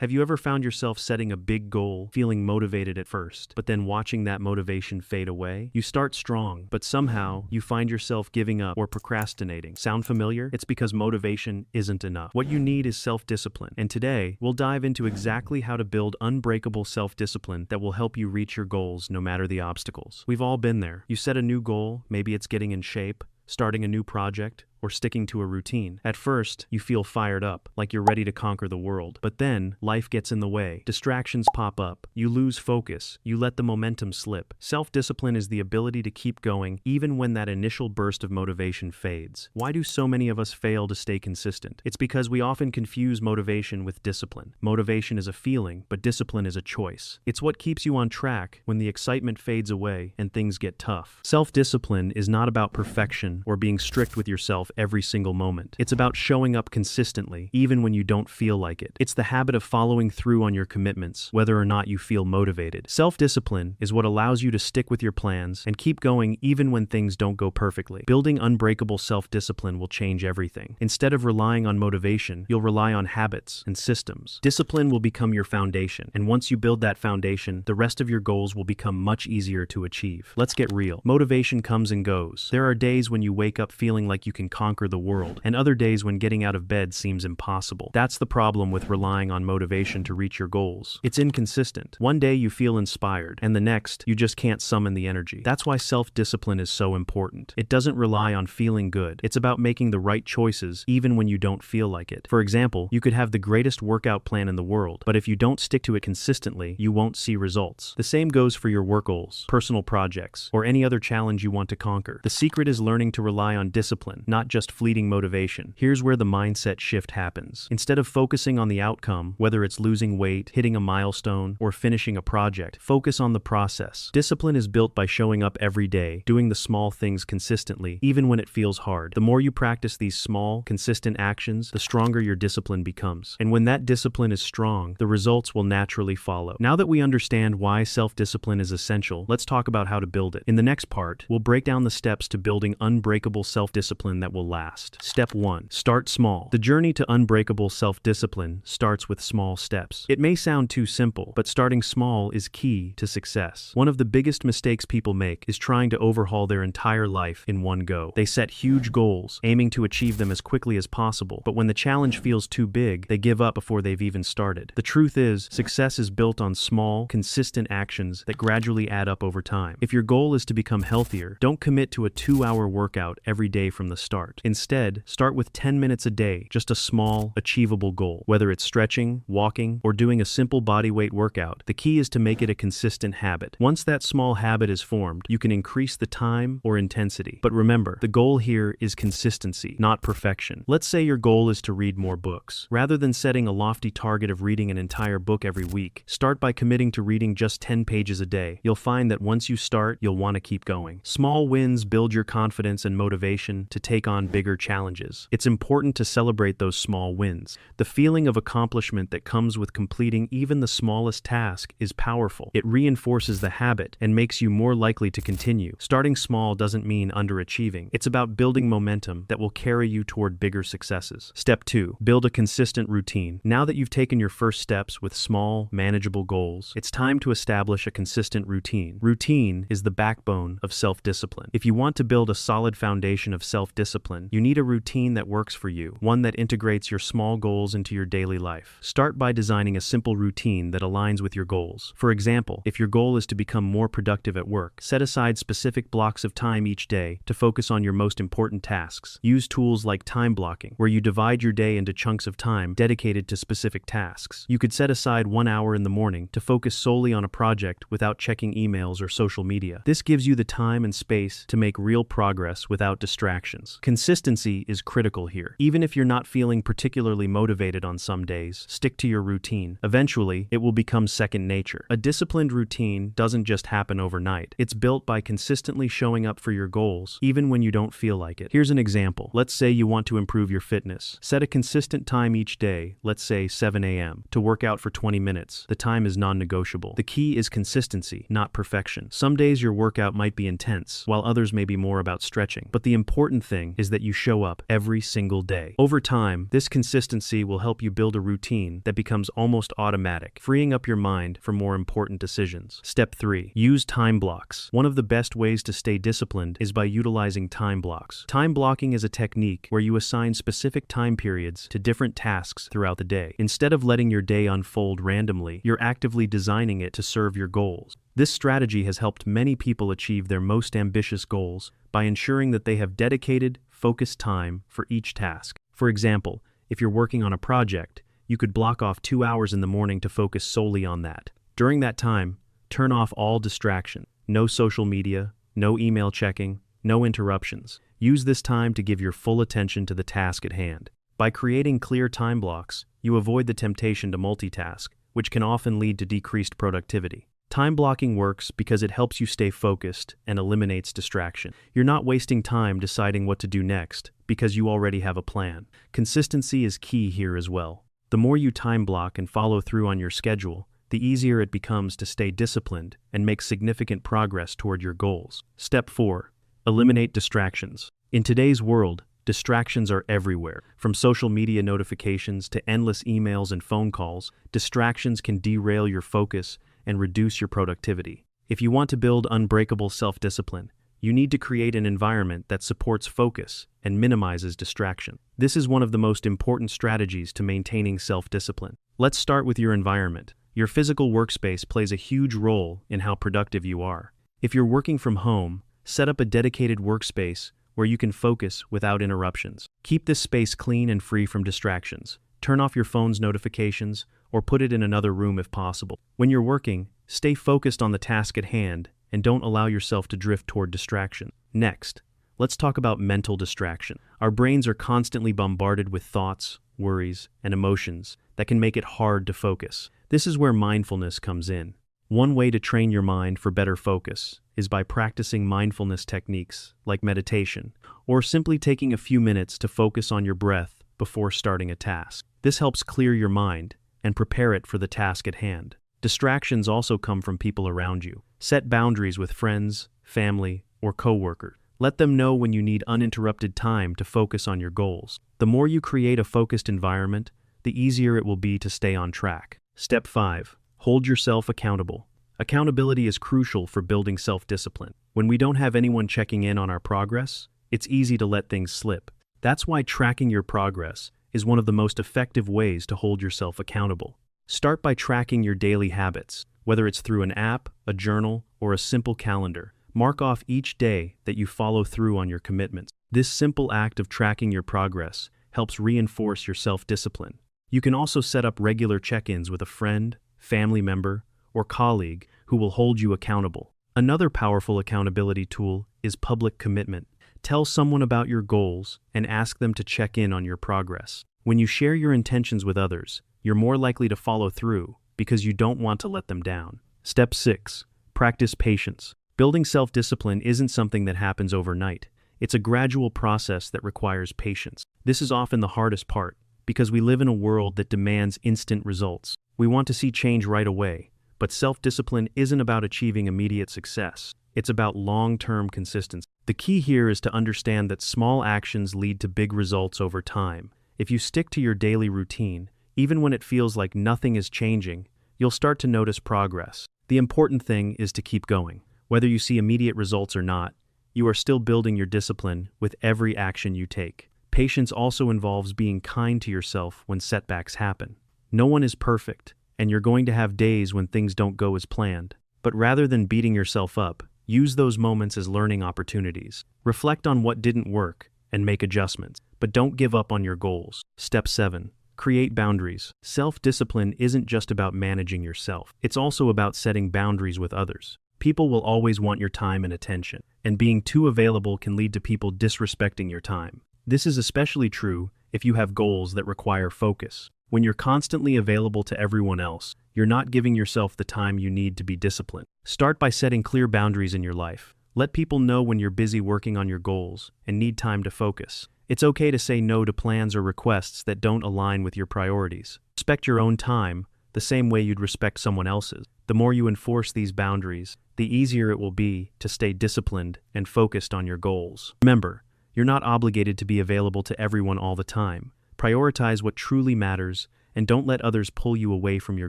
Have you ever found yourself setting a big goal, feeling motivated at first, but then watching that motivation fade away? You start strong, but somehow you find yourself giving up or procrastinating. Sound familiar? It's because motivation isn't enough. What you need is self-discipline. And today, we'll dive into exactly how to build unbreakable self-discipline that will help you reach your goals no matter the obstacles. We've all been there. You set a new goal, maybe it's getting in shape, starting a new project, or sticking to a routine. At first, you feel fired up, like you're ready to conquer the world. But then, life gets in the way. Distractions pop up. You lose focus. You let the momentum slip. Self-discipline is the ability to keep going even when that initial burst of motivation fades. Why do so many of us fail to stay consistent? It's because we often confuse motivation with discipline. Motivation is a feeling, but discipline is a choice. It's what keeps you on track when the excitement fades away and things get tough. Self-discipline is not about perfection or being strict with yourself every single moment. It's about showing up consistently, even when you don't feel like it. It's the habit of following through on your commitments, whether or not you feel motivated. Self-discipline is what allows you to stick with your plans and keep going even when things don't go perfectly. Building unbreakable self-discipline will change everything. Instead of relying on motivation, you'll rely on habits and systems. Discipline will become your foundation, and once you build that foundation, the rest of your goals will become much easier to achieve. Let's get real. Motivation comes and goes. There are days when you wake up feeling like you can conquer the world, and other days when getting out of bed seems impossible. That's the problem with relying on motivation to reach your goals. It's inconsistent. One day you feel inspired, and the next, you just can't summon the energy. That's why self-discipline is so important. It doesn't rely on feeling good. It's about making the right choices even when you don't feel like it. For example, you could have the greatest workout plan in the world, but if you don't stick to it consistently, you won't see results. The same goes for your work goals, personal projects, or any other challenge you want to conquer. The secret is learning to rely on discipline, not just fleeting motivation. Here's where the mindset shift happens. Instead of focusing on the outcome, whether it's losing weight, hitting a milestone, or finishing a project, focus on the process. Discipline is built by showing up every day, doing the small things consistently, even when it feels hard. The more you practice these small, consistent actions, the stronger your discipline becomes. And when that discipline is strong, the results will naturally follow. Now that we understand why self-discipline is essential, let's talk about how to build it. In the next part, we'll break down the steps to building unbreakable self-discipline that will last. Step 1. Start small. The journey to unbreakable self-discipline starts with small steps. It may sound too simple, but starting small is key to success. One of the biggest mistakes people make is trying to overhaul their entire life in one go. They set huge goals, aiming to achieve them as quickly as possible, but when the challenge feels too big, they give up before they've even started. The truth is, success is built on small, consistent actions that gradually add up over time. If your goal is to become healthier, don't commit to a 2-hour workout every day from the start. Instead, start with 10 minutes a day, just a small, achievable goal. Whether it's stretching, walking, or doing a simple bodyweight workout, the key is to make it a consistent habit. Once that small habit is formed, you can increase the time or intensity. But remember, the goal here is consistency, not perfection. Let's say your goal is to read more books. Rather than setting a lofty target of reading an entire book every week, start by committing to reading just 10 pages a day. You'll find that once you start, you'll want to keep going. Small wins build your confidence and motivation to take on bigger challenges. It's important to celebrate those small wins. The feeling of accomplishment that comes with completing even the smallest task is powerful. It reinforces the habit and makes you more likely to continue. Starting small doesn't mean underachieving. It's about building momentum that will carry you toward bigger successes. Step 2. Build a consistent routine. Now that you've taken your first steps with small, manageable goals, it's time to establish a consistent routine. Routine is the backbone of self-discipline. If you want to build a solid foundation of self-discipline, you need a routine that works for you, one that integrates your small goals into your daily life. Start by designing a simple routine that aligns with your goals. For example, if your goal is to become more productive at work, set aside specific blocks of time each day to focus on your most important tasks. Use tools like time blocking, where you divide your day into chunks of time dedicated to specific tasks. You could set aside 1 hour in the morning to focus solely on a project without checking emails or social media. This gives you the time and space to make real progress without distractions. Consistency is critical here. Even if you're not feeling particularly motivated on some days, stick to your routine. Eventually, it will become second nature. A disciplined routine doesn't just happen overnight. It's built by consistently showing up for your goals, even when you don't feel like it. Here's an example. Let's say you want to improve your fitness. Set a consistent time each day, let's say 7 a.m., to work out for 20 minutes. The time is non-negotiable. The key is consistency, not perfection. Some days your workout might be intense, while others may be more about stretching. But the important thing is that you show up every single day. Over time, this consistency will help you build a routine that becomes almost automatic, freeing up your mind for more important decisions. Step 3. Use time blocks. One of the best ways to stay disciplined is by utilizing time blocks. Time blocking is a technique where you assign specific time periods to different tasks throughout the day. Instead of letting your day unfold randomly, you're actively designing it to serve your goals. This strategy has helped many people achieve their most ambitious goals by ensuring that they have dedicated, focused time for each task. For example, if you're working on a project, you could block off 2 hours in the morning to focus solely on that. During that time, turn off all distractions. No social media, no email checking, no interruptions. Use this time to give your full attention to the task at hand. By creating clear time blocks, you avoid the temptation to multitask, which can often lead to decreased productivity. Time blocking works because it helps you stay focused and eliminates distraction. You're not wasting time deciding what to do next because you already have a plan. Consistency is key here as well. The more you time block and follow through on your schedule, the easier it becomes to stay disciplined and make significant progress toward your goals. Step 4. Eliminate distractions. In today's world, distractions are everywhere. From social media notifications to endless emails and phone calls, distractions can derail your focus and reduce your productivity. If you want to build unbreakable self-discipline, you need to create an environment that supports focus and minimizes distraction. This is one of the most important strategies to maintaining self-discipline. Let's start with your environment. Your physical workspace plays a huge role in how productive you are. If you're working from home, set up a dedicated workspace where you can focus without interruptions. Keep this space clean and free from distractions. Turn off your phone's notifications or put it in another room if possible. When you're working, stay focused on the task at hand and don't allow yourself to drift toward distraction. Next, let's talk about mental distraction. Our brains are constantly bombarded with thoughts, worries, and emotions that can make it hard to focus. This is where mindfulness comes in. One way to train your mind for better focus is by practicing mindfulness techniques like meditation, or simply taking a few minutes to focus on your breath before starting a task. This helps clear your mind and prepare it for the task at hand. Distractions also come from people around you. Set boundaries with friends, family, or coworkers. Let them know when you need uninterrupted time to focus on your goals. The more you create a focused environment, the easier it will be to stay on track. Step 5. Hold yourself accountable. Accountability is crucial for building self-discipline. When we don't have anyone checking in on our progress, it's easy to let things slip. That's why tracking your progress is one of the most effective ways to hold yourself accountable. Start by tracking your daily habits, whether it's through an app, a journal, or a simple calendar. Mark off each day that you follow through on your commitments. This simple act of tracking your progress helps reinforce your self-discipline. You can also set up regular check-ins with a friend, family member, or colleague who will hold you accountable. Another powerful accountability tool is public commitment. Tell someone about your goals and ask them to check in on your progress. When you share your intentions with others, you're more likely to follow through because you don't want to let them down. Step 6. Practice patience. Building self-discipline isn't something that happens overnight. It's a gradual process that requires patience. This is often the hardest part because we live in a world that demands instant results. We want to see change right away, but self-discipline isn't about achieving immediate success. It's about long-term consistency. The key here is to understand that small actions lead to big results over time. If you stick to your daily routine, even when it feels like nothing is changing, you'll start to notice progress. The important thing is to keep going. Whether you see immediate results or not, you are still building your discipline with every action you take. Patience also involves being kind to yourself when setbacks happen. No one is perfect, and you're going to have days when things don't go as planned. But rather than beating yourself up, use those moments as learning opportunities. Reflect on what didn't work and make adjustments, but don't give up on your goals. Step 7. Create boundaries. Self-discipline isn't just about managing yourself. It's also about setting boundaries with others. People will always want your time and attention, and being too available can lead to people disrespecting your time. This is especially true if you have goals that require focus. When you're constantly available to everyone else, you're not giving yourself the time you need to be disciplined. Start by setting clear boundaries in your life. Let people know when you're busy working on your goals and need time to focus. It's okay to say no to plans or requests that don't align with your priorities. Respect your own time the same way you'd respect someone else's. The more you enforce these boundaries, the easier it will be to stay disciplined and focused on your goals. Remember, You're not obligated to be available to everyone all the time. Prioritize what truly matters and don't let others pull you away from your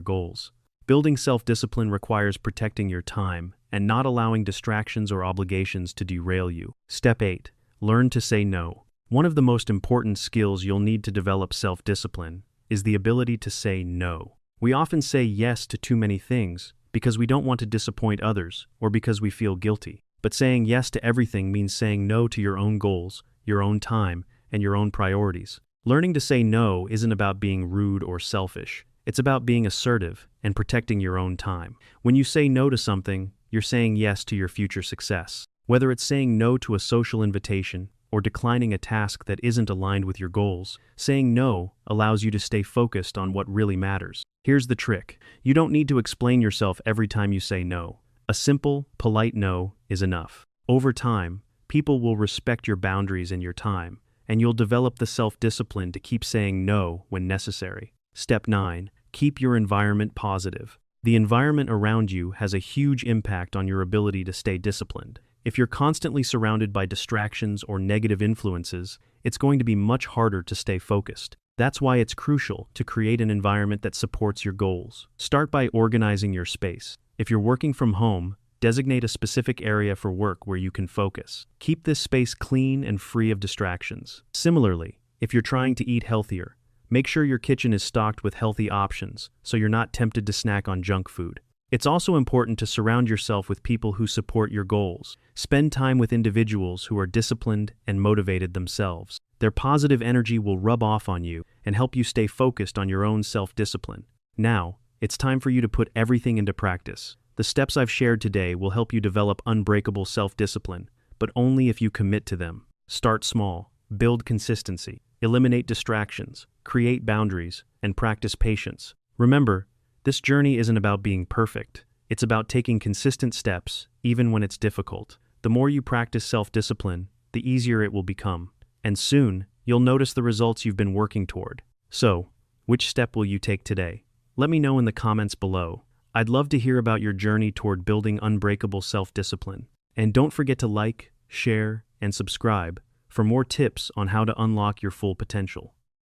goals. Building self-discipline requires protecting your time and not allowing distractions or obligations to derail you. Step 8. Learn to say no. One of the most important skills you'll need to develop self-discipline is the ability to say no. We often say yes to too many things because we don't want to disappoint others or because we feel guilty. But saying yes to everything means saying no to your own goals, your own time, and your own priorities. Learning to say no isn't about being rude or selfish. It's about being assertive and protecting your own time. When you say no to something, you're saying yes to your future success. Whether it's saying no to a social invitation or declining a task that isn't aligned with your goals, saying no allows you to stay focused on what really matters. Here's the trick. You don't need to explain yourself every time you say no. A simple, polite no is enough. Over time, people will respect your boundaries and your time, and you'll develop the self-discipline to keep saying no when necessary. Step 9. Keep your environment positive. The environment around you has a huge impact on your ability to stay disciplined. If you're constantly surrounded by distractions or negative influences, it's going to be much harder to stay focused. That's why it's crucial to create an environment that supports your goals. Start by organizing your space. If you're working from home, designate a specific area for work where you can focus. Keep this space clean and free of distractions. Similarly, if you're trying to eat healthier, make sure your kitchen is stocked with healthy options so you're not tempted to snack on junk food. It's also important to surround yourself with people who support your goals. Spend time with individuals who are disciplined and motivated themselves. Their positive energy will rub off on you and help you stay focused on your own self-discipline. Now, it's time for you to put everything into practice. The steps I've shared today will help you develop unbreakable self-discipline, but only if you commit to them. Start small, build consistency, eliminate distractions, create boundaries, and practice patience. Remember, this journey isn't about being perfect. It's about taking consistent steps, even when it's difficult. The more you practice self-discipline, the easier it will become. And soon, you'll notice the results you've been working toward. So, which step will you take today? Let me know in the comments below. I'd love to hear about your journey toward building unbreakable self-discipline. And don't forget to like, share, and subscribe for more tips on how to unlock your full potential.